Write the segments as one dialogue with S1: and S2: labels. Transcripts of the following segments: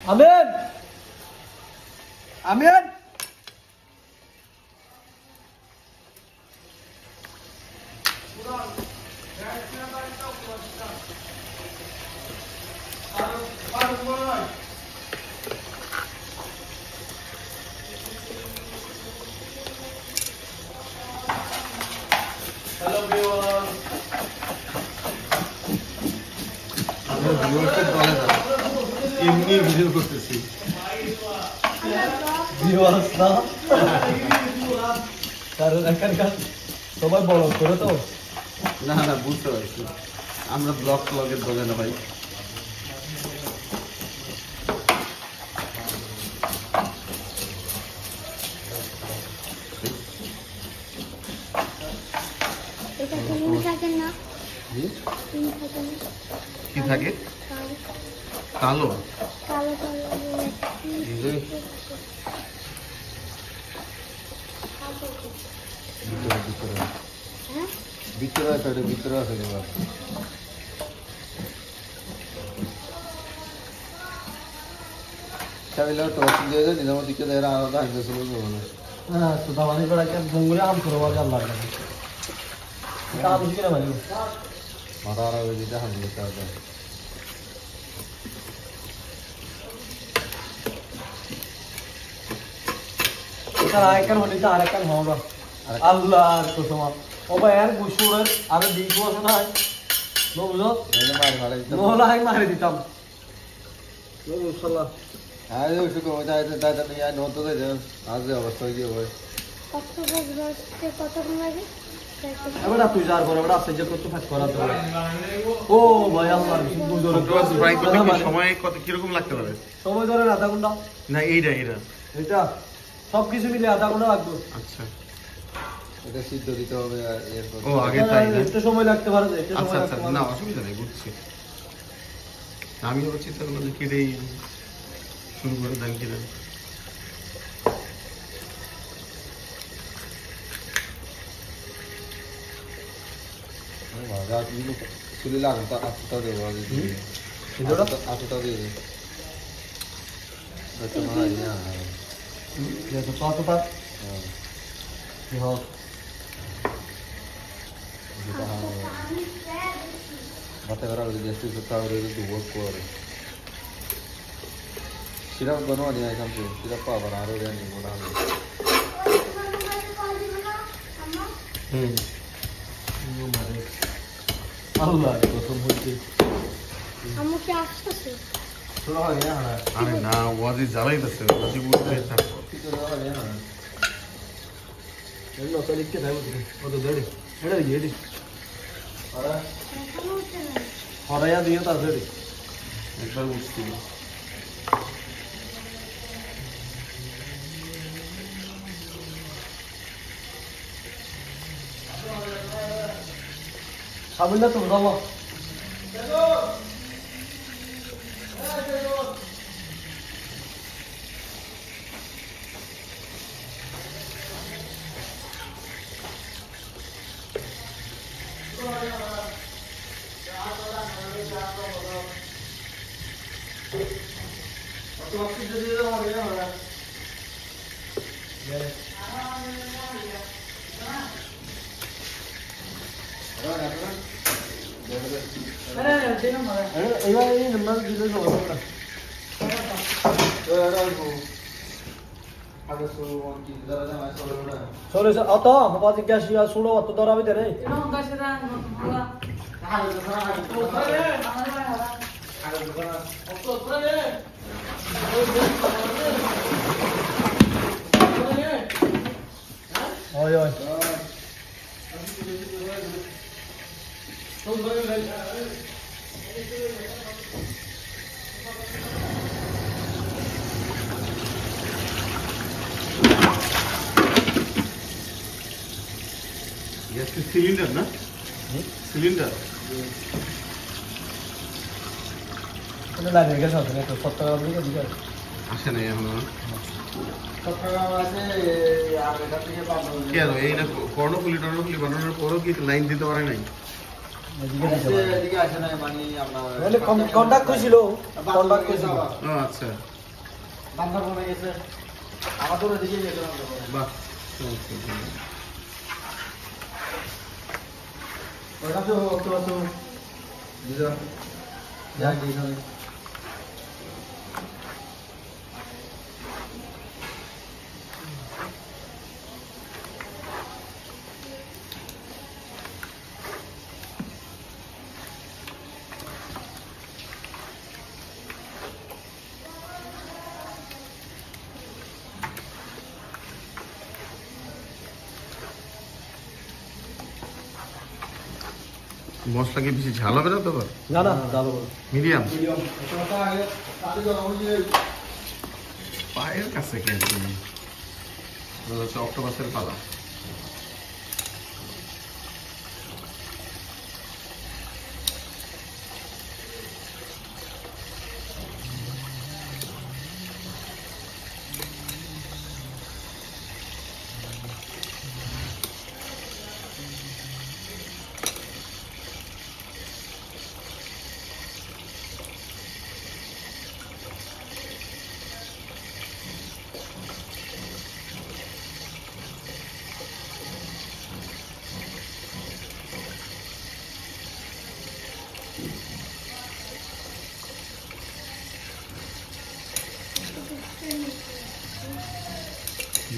S1: আমিন আমিন
S2: Hello viewers.
S3: আমরা ভিউয়ার্সের দলে না এমনি ভিডিও করতেছি
S1: ভিউয়ার্স না কারণ এখানকার সবাই বড় করে তো
S3: না না বুঝতে পারছি আমরা ব্লগের দলে না ভাই
S4: এটা তুমি থাকে না তুমি থাকে না
S3: কি থাকে কালো
S4: কালো কালো হ্যাঁ
S3: ভিতরে আছে ভিতরে আছে চাইলে টস দিয়ে যায় নিলাম দিকে দেয় আলাদা হাইতে ছিল
S1: হ্যাঁ তো দামানি করে একটা ডুঙ্গুরে আম করে বাজার লাগে তা বুঝি না ভাই
S3: মাথা আর ওই দিকে হাত দিতে হবে
S1: এটা আইকার হলে তো আরেকটা হবে আল্লাহর কসম ও ভাই আর গুশুরের আর দিক বসে না নো বুঝো নোলা হাই মারি দিতাম নো ইনশাআল্লাহ
S3: আরে ওই শুকো যায় দাদা নিয়ে আয় নতো দে আজ অবস্থা কি হবে
S4: কত বছর কত লাগে
S1: এবারে তুই যার করে এবারে আপনি যে কত ফাট করা তো ও ভাই আল্লাহর সুন্দর
S2: অক্টোপাস ফ্রাই করতে কি সময় কত কি রকম লাগতে পারে?
S1: সময় ধরে আধা ঘন্টা
S2: না এইটা
S1: এটা সব কিছু মিলে আধা ঘন্টা লাগবে
S2: আচ্ছা
S3: এটা সিদ্ধ দিতে হবে আর এরপর
S2: ও আগে তাই না
S1: একটু সময় লাগতে পারে একটু
S2: আচ্ছা
S1: সময়
S2: আচ্ছা
S1: লাগতে
S2: না
S1: পারে
S2: অসুবিধা নেই বুঝছি আমি হচ্ছে চিন্তা করলাম যে কেটেই শুরু করে দেন কি দেন
S3: রাত দিন চুলি লাগতো আটটা দেবো আগে আটটা দিয়ে আচ্ছা মারা যায়
S1: যেহেতু কত পার হোক
S3: ಮತ್ತೆ ಬರೋದು ಎಷ್ಟು ಸುತ್ತಾವರು ಓದ್ಕೋರು ಸಿರಪ್ ಬನ್ನುವ ನೀವು ಯಾಕಂತ ಸಿರಪ್ಪ ಅವರ ಆರೋಗ್ಯ ನೀವು ಕೂಡ
S1: আল্লাহ কসম হইছে
S4: আমাকে আসছে
S1: শুরু হয় না
S2: আরে না ওয়াজি জ্বালাইতেছে ওয়াজি বুঝতে থাকো
S1: এই লোক লিখতে থাকো কত দেড় এটা দিয়ে আরে হরাইয়া দিও তাড়াতাড়ি
S2: একবার বুঝছি
S1: সাবিল্লা তো দাও Sorry sir, atau apa sih gas ya sudah waktu darah itu nih? Oi oi.
S2: গ্যাসের সিলিন্ডার না cylinder
S1: Ini lagi gas apa nih? Foto lagi kan juga.
S2: আসে নাই এখনো
S3: আছে আর এটা থেকে পাবো
S2: কেন এই না কর্ণফুলি বানানোর পরও কি লাইন দিতে পারে নাই
S3: এদিকে আসে না মানে আপনার
S1: Ini kontak tuh sih lo, kontak tuh sih.
S2: ও আচ্ছা
S1: রান্না বনে গেছে আমাদের ওদিকে গেছে
S2: বাহ
S1: ওটা তো বুঝলাম যা গিয়ে
S2: মশলা কি বেশি ঝাল হবে না তো?
S1: না না দাদা
S2: মিডিয়াম
S1: মিডিয়াম এটা আগে তাতে তো ওই
S2: পায়ের কাছে কেন তুমি হচ্ছে অক্টোপাসের পালা।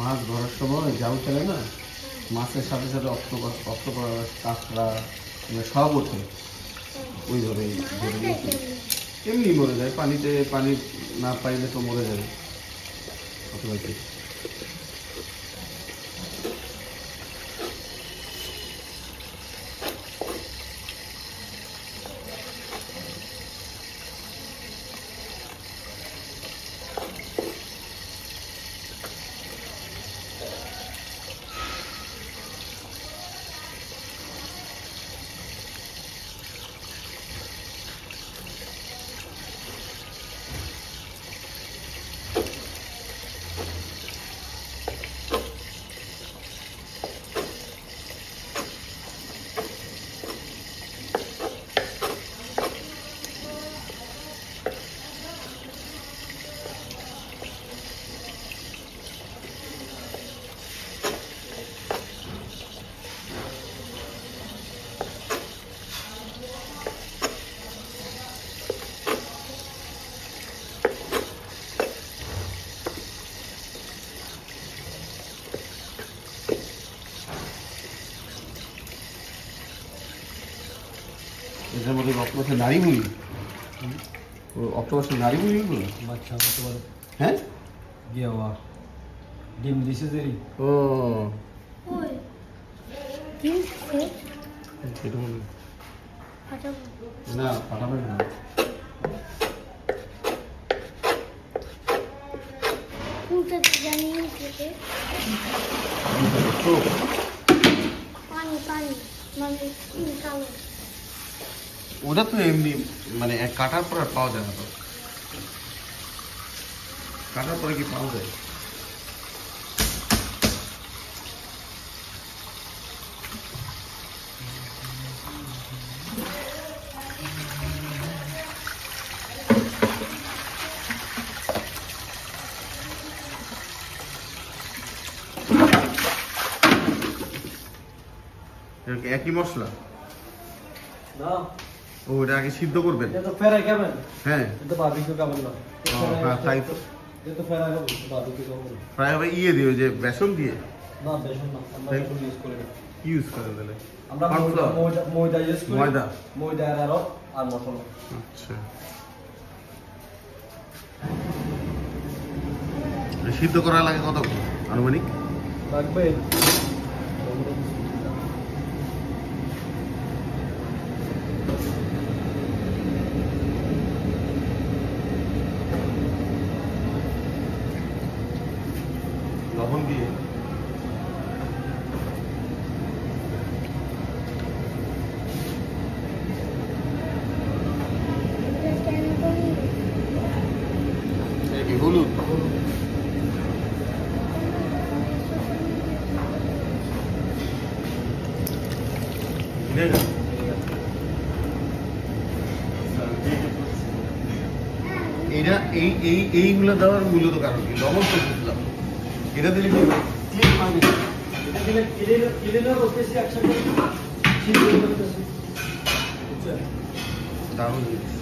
S2: মাছ ধরার সময় জাল ফেলে না, মাছের সাথে সাথে অক্টোপাস কাঁকড়া সব ওঠে, ওইভাবেই এমনি মরে যায়। পানিতে পানি না পাইলে তো মরে যাবে অটোমেটিক। এটার মধ্যে অক্টোপাসের নারী মুড়ি, অক্টোপাসের নারী মুড়িগুলো
S1: বাচ্চা হতে পারে।
S2: হ্যাঁ
S1: গিয়ে হওয়া ডিম দিছে দেরি
S2: ও
S4: ওই ডিম সেট
S2: সেটা মনে
S4: ফাটাবো
S2: না পাঠাবে না।
S4: কোনটা জানিয়ে থেকে
S2: তো
S4: পানি পানি মানে কালো
S2: ওটা তো এমনি মানে কাটার পর আর পাওয়া যায় না তো, কাটার পরে কি পাওয়া যায়? একই মশলা?
S1: না
S2: ও ওটা আগে সিদ্ধ করবেন?
S1: এটা তো ফেরাই খাবেন,
S2: হ্যাঁ
S1: এটা বারবিকিউ খাবেন না।
S2: হ্যাঁ তাই তো।
S1: এটা তো ফেরাই খাবেন, বারবিকিউ খাবেন না।
S2: ফ্রাই হবে ইয়ে দিয়ে, ওই যে বেসন দিয়ে
S1: না বেসন না, আমরা
S2: তাই?
S1: বেসন ইউজ করি না।
S2: ইউজ করেন তাহলে?
S1: আমরা
S2: Cornflour?
S1: ময়দা ইউজ করি।
S2: ময়দা?
S1: ময়দা আর আরো আর মশলা।
S2: আচ্ছা, সিদ্ধ করা লাগে কতক্ষণ আনুমানিক?
S1: লাগবে
S2: লবণ দিয়ে কি হলুদ? এটা এই
S3: এইগুলো দেওয়ার মূলত কারণ কি? লবণ তো বুঝলাম, এটা দিলে কি ক্লিক মারবে?
S1: এটা দিলে ক্লিনার করতেছি একসাথে সিদ্ধ করতেছি। বুঝছেন?
S3: দারুণ জিনিস।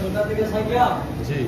S1: দুটা থেকে সাইকেল
S3: জি